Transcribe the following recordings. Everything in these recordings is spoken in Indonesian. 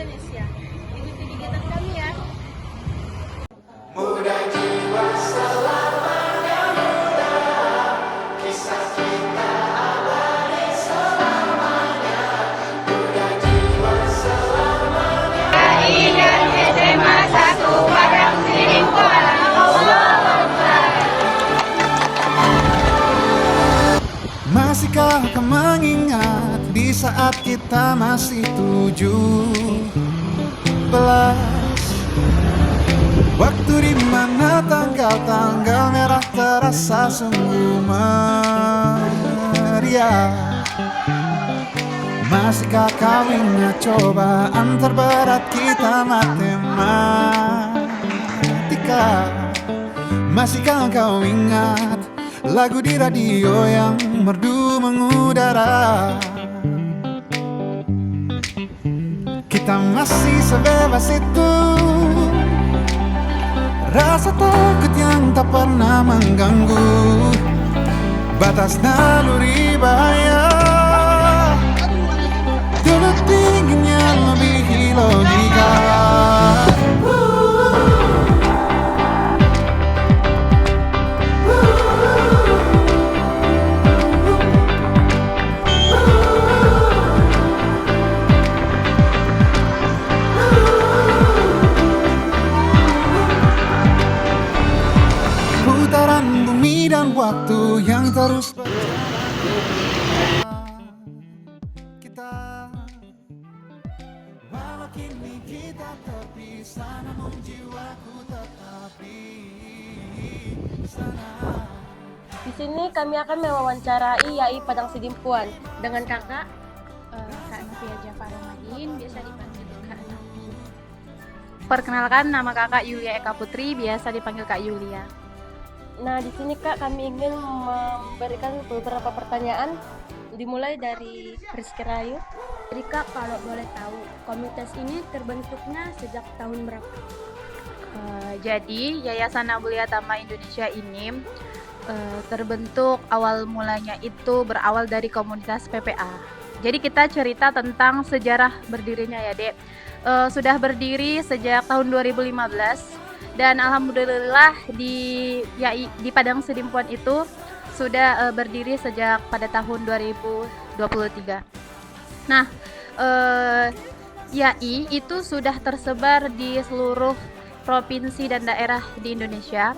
Indonesia. Ikuti kegiatan kami ya. Muda jiwa selamanya muda, kisah kita abadi selamanya. Muda jiwa selamanya. Ingat SMA 1 Padang Sidimpuan. Masihkah kau mengingat di saat kita masih 17? Waktu di mana tanggal-tanggal merah terasa sungguh meriah. Masihkah kau ingat cobaan terberat kita matematika? Masihkah kau ingat lagu di radio yang merdu mengudara? Kita masih sebebas itu, rasa takut yang tak pernah mengganggu batas naluri bahaya. Dulu dinginnya lebih logika. Putaran bumi dan waktu yang terus berjalan. Kita walau kini kita terpisah, namun jiwaku tetap di sana. Di sini kami akan mewawancarai YAI Padang Sidimpuan dengan kakak Kak Novia Jafar Romadin, biasa dipanggil Kak Novi. Perkenalkan, nama kakak Yulia Eka Putri, biasa dipanggil Kak Yulia. Nah, di sini Kak kami ingin memberikan beberapa pertanyaan dimulai dari Rizky Rayu. Jadi Kak, kalau boleh tahu, komunitas ini terbentuknya sejak tahun berapa? Jadi Yayasan Abulia Tama Indonesia ini terbentuk awal mulanya itu berawal dari komunitas PPA. Jadi kita cerita tentang sejarah berdirinya ya Dek. Sudah berdiri sejak tahun 2015 dan alhamdulillah di Padang Sidimpuan itu sudah berdiri sejak pada tahun 2023. Nah, YAI itu sudah tersebar di seluruh provinsi dan daerah di Indonesia.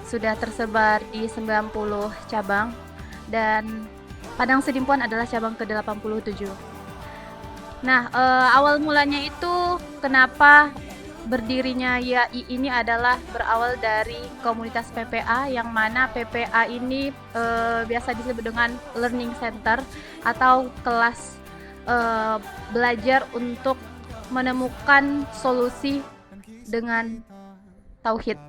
Sudah tersebar di 90 cabang dan Padang Sidimpuan adalah cabang ke-87. Nah, awal mulanya itu kenapa berdirinya YAI ini adalah berawal dari komunitas PPA, yang mana PPA ini biasa disebut dengan learning center atau kelas belajar untuk menemukan solusi dengan tauhid.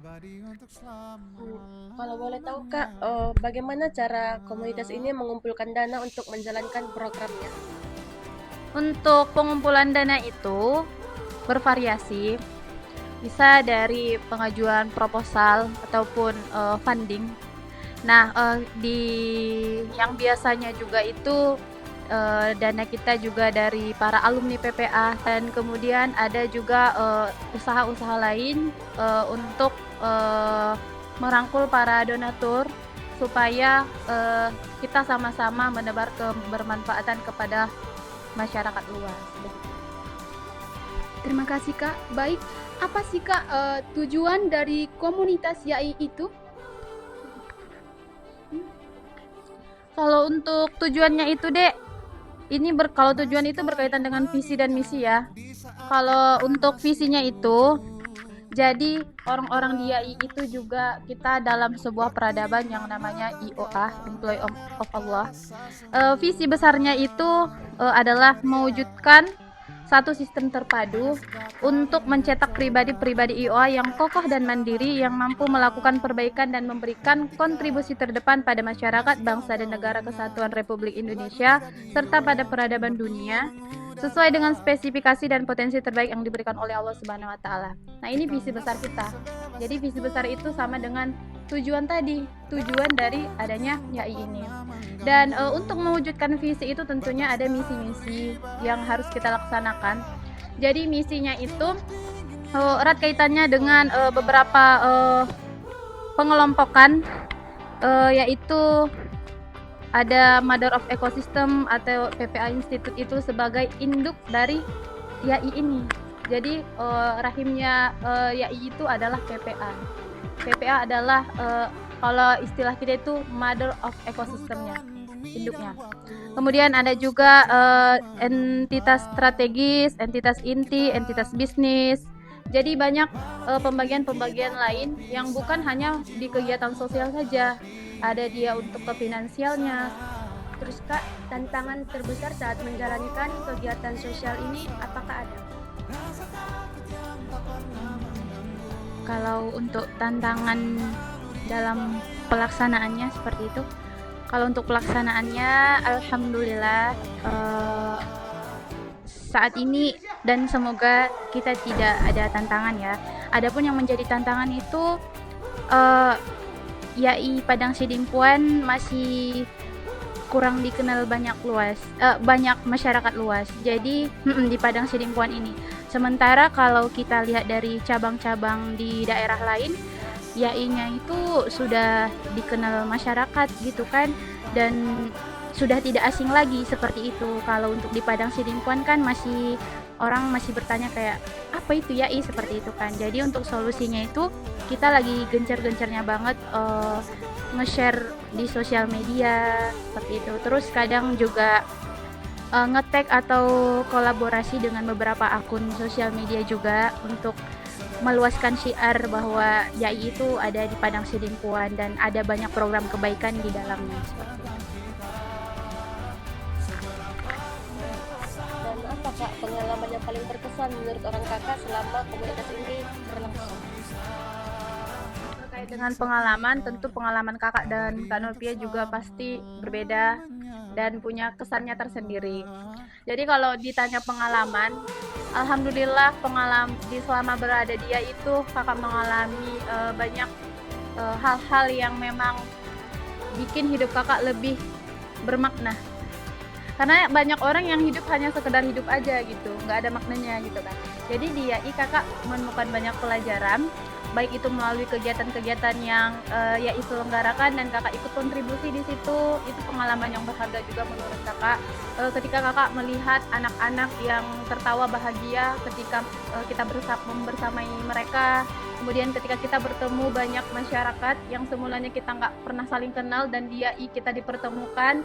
Kalau boleh tahu Kak, bagaimana cara komunitas ini mengumpulkan dana untuk menjalankan programnya? Untuk pengumpulan dana itu bervariasi, bisa dari pengajuan proposal ataupun funding. Nah, di yang biasanya juga itu dana kita juga dari para alumni PPA, dan kemudian ada juga usaha-usaha lain untuk merangkul para donatur supaya kita sama-sama menebar kebermanfaatan kepada masyarakat luas. Terima kasih Kak. Baik, apa sih Kak tujuan dari komunitas YAI itu? Kalau untuk tujuannya itu Dek, kalau tujuan itu berkaitan dengan visi dan misi ya. Kalau untuk visinya itu, jadi orang-orang di YAI itu juga kita dalam sebuah peradaban yang namanya IOA, Employee of Allah. Visi besarnya itu adalah mewujudkan satu sistem terpadu untuk mencetak pribadi-pribadi IOA yang kokoh dan mandiri, yang mampu melakukan perbaikan dan memberikan kontribusi terdepan pada masyarakat, bangsa dan negara kesatuan Republik Indonesia serta pada peradaban dunia, sesuai dengan spesifikasi dan potensi terbaik yang diberikan oleh Allah Subhanahu wa taala. Nah, ini visi besar kita. Jadi visi besar itu sama dengan tujuan tadi, tujuan dari adanya YAI ini. Dan untuk mewujudkan visi itu tentunya ada misi-misi yang harus kita laksanakan. Jadi misinya itu erat kaitannya dengan beberapa pengelompokan, yaitu ada Mother of Ecosystem atau PPA Institute itu sebagai induk dari YAI ini. Jadi rahimnya YAI itu adalah PPA. PPA adalah kalau istilah kita itu Mother of Ecosystemnya, induknya. Kemudian ada juga entitas strategis, entitas inti, entitas bisnis. Jadi banyak pembagian-pembagian lain yang bukan hanya di kegiatan sosial saja. Ada dia untuk ke finansialnya. Terus Kak, tantangan terbesar saat menjalankan kegiatan sosial ini apakah ada? Kalau untuk tantangan dalam pelaksanaannya seperti itu, kalau untuk pelaksanaannya alhamdulillah saat ini dan semoga kita tidak ada tantangan ya. Adapun yang menjadi tantangan itu YAI Padang Sidimpuan masih kurang dikenal banyak masyarakat luas. Jadi di Padang Sidimpuan ini. Sementara kalau kita lihat dari cabang-cabang di daerah lain, YAI-nya itu sudah dikenal masyarakat gitu kan, dan sudah tidak asing lagi seperti itu. Kalau untuk di Padang Sidimpuan kan orang masih bertanya kayak apa itu YAI seperti itu kan. Jadi untuk solusinya itu kita lagi gencar-gencarnya banget nge-share di sosial media seperti itu. Terus kadang juga nge-tag atau kolaborasi dengan beberapa akun sosial media juga untuk meluaskan syiar bahwa YAI itu ada di Padang Sidimpuan dan ada banyak program kebaikan di dalamnya seperti itu. Dan apa Kak pengalaman yang paling berkesan menurut orang Kakak selama komunitas ini berlangsung? Terkait dengan pengalaman, tentu pengalaman Kakak dan Kak Nurpia juga pasti berbeda dan punya kesannya tersendiri. Jadi kalau ditanya pengalaman, alhamdulillah selama berada dia itu Kakak mengalami banyak hal-hal yang memang bikin hidup Kakak lebih bermakna. Karena banyak orang yang hidup hanya sekedar hidup aja gitu, nggak ada maknanya gitu kan. Jadi di YAI Kakak menemukan banyak pelajaran, baik itu melalui kegiatan-kegiatan yang YAI selenggarakan dan Kakak ikut kontribusi di situ. Itu pengalaman yang berharga juga menurut Kakak. Ketika Kakak melihat anak-anak yang tertawa bahagia ketika kita membersamai mereka. Kemudian ketika kita bertemu banyak masyarakat yang semulanya kita nggak pernah saling kenal dan di YAI kita dipertemukan.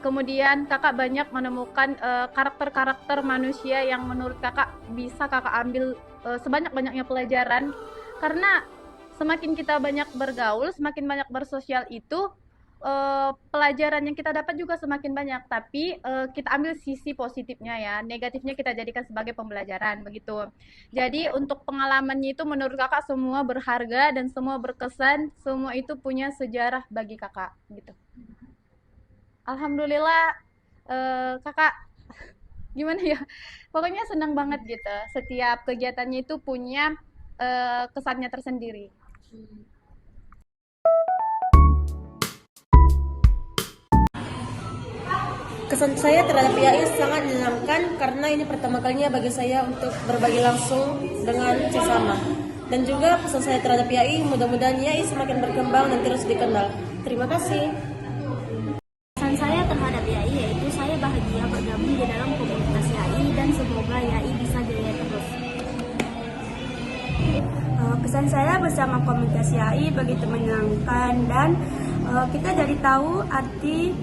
Kemudian Kakak banyak menemukan karakter-karakter manusia yang menurut Kakak bisa Kakak ambil sebanyak-banyaknya pelajaran. Karena semakin kita banyak bergaul, semakin banyak bersosial itu pelajaran yang kita dapat juga semakin banyak. Tapi kita ambil sisi positifnya ya, negatifnya kita jadikan sebagai pembelajaran begitu. Jadi untuk pengalamannya itu menurut Kakak semua berharga dan semua berkesan, semua itu punya sejarah bagi Kakak gitu. Alhamdulillah Kakak gimana ya, pokoknya senang banget gitu. Setiap kegiatannya itu punya kesannya tersendiri. Kesan saya terhadap YAI sangat menyenangkan karena ini pertama kalinya bagi saya untuk berbagi langsung dengan sesama. Dan juga pesan saya terhadap YAI, mudah-mudahan YAI semakin berkembang dan terus dikenal. Terima kasih. Pesan saya terhadap YAI yaitu saya bahagia bergabung di dalam komunitas YAI dan semoga YAI bisa jaya terus. Pesan saya bersama komunitas YAI begitu menyenangkan dan kita jadi tahu arti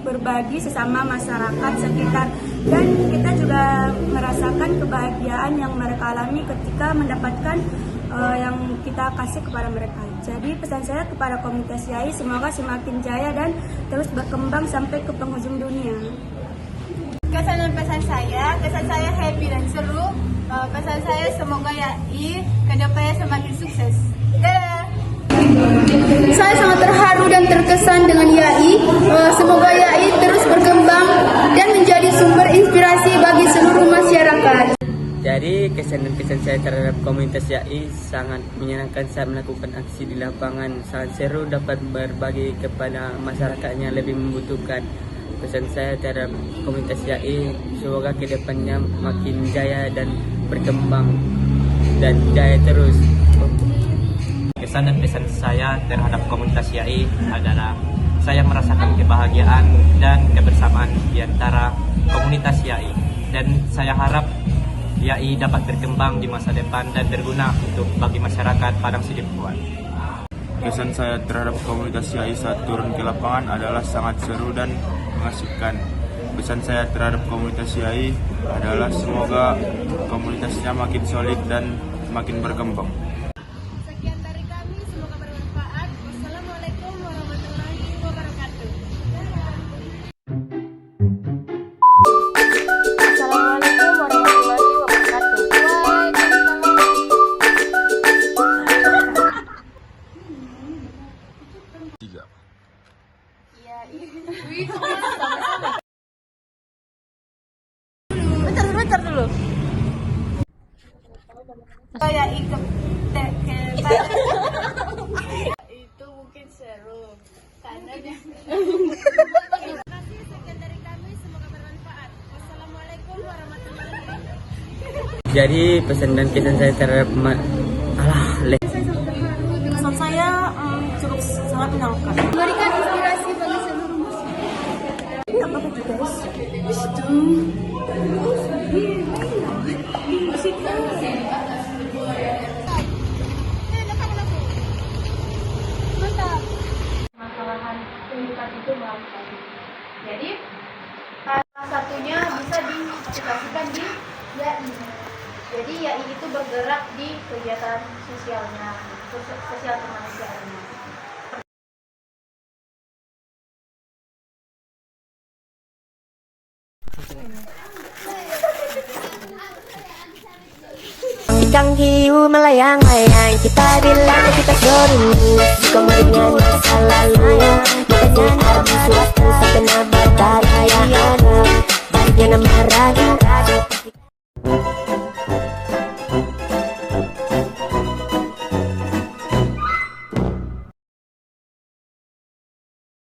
berbagi sesama masyarakat sekitar dan kita juga merasakan kebahagiaan yang mereka alami ketika mendapatkan yang kita kasih kepada mereka. Jadi pesan saya kepada komunitas YAI semoga semakin jaya dan terus berkembang sampai ke penghujung dunia. Kesan dan pesan saya happy dan seru. Pesan saya semoga YAI kedepannya semakin sukses. Dadah. Saya sangat terharu dan terkesan dengan YAI. Semoga YAI terus berkembang dan menjadi sumber inspirasi bagi seluruh masyarakat. Jadi kesan dan pesan saya terhadap komunitas YAI sangat menyenangkan saat melakukan aksi di lapangan. Sangat seru dapat berbagi kepada masyarakat yang lebih membutuhkan. pesan saya terhadap komunitas YAI, semoga kedepannya makin jaya dan berkembang dan jaya terus. Kesan dan pesan saya terhadap komunitas YAI adalah saya merasakan kebahagiaan dan kebersamaan di antara komunitas YAI, dan saya harap YAI dapat berkembang di masa depan dan berguna untuk bagi masyarakat Padang Sidempuan. Kesan saya terhadap komunitas YAI saat turun ke lapangan adalah sangat seru dan mengasihkan. Pesan saya terhadap komunitas YAI adalah semoga komunitasnya makin solid dan makin berkembang. Sekian dari kami, semoga bermanfaat. Wassalamualaikum warahmatullahi wabarakatuh. Assalamualaikum warahmatullahi wabarakatuh. Bentar dulu. YAI itu mungkin seru karena terima kasih, sekian dari kami, semoga bermanfaat. Wassalamualaikum warahmatullahi wabarakatuh. Jadi pesan dan kesan saya terhadap Kesan saya cukup sangat menyenangkan. Memberikan inspirasi bagi seluruh muslim. Masalahan kehidupan itu melalui tadi. Jadi salah satunya bisa diaplikasikan di YAI. Jadi YAI itu bergerak di kegiatan sosialnya, sosial kemanusiaannya. Ikan hiu melayang-layang, kita bilang kita serindu. Kemudian masa lalu, bukannya habis waktu sekena batai ayana. Baiknya nama ragu.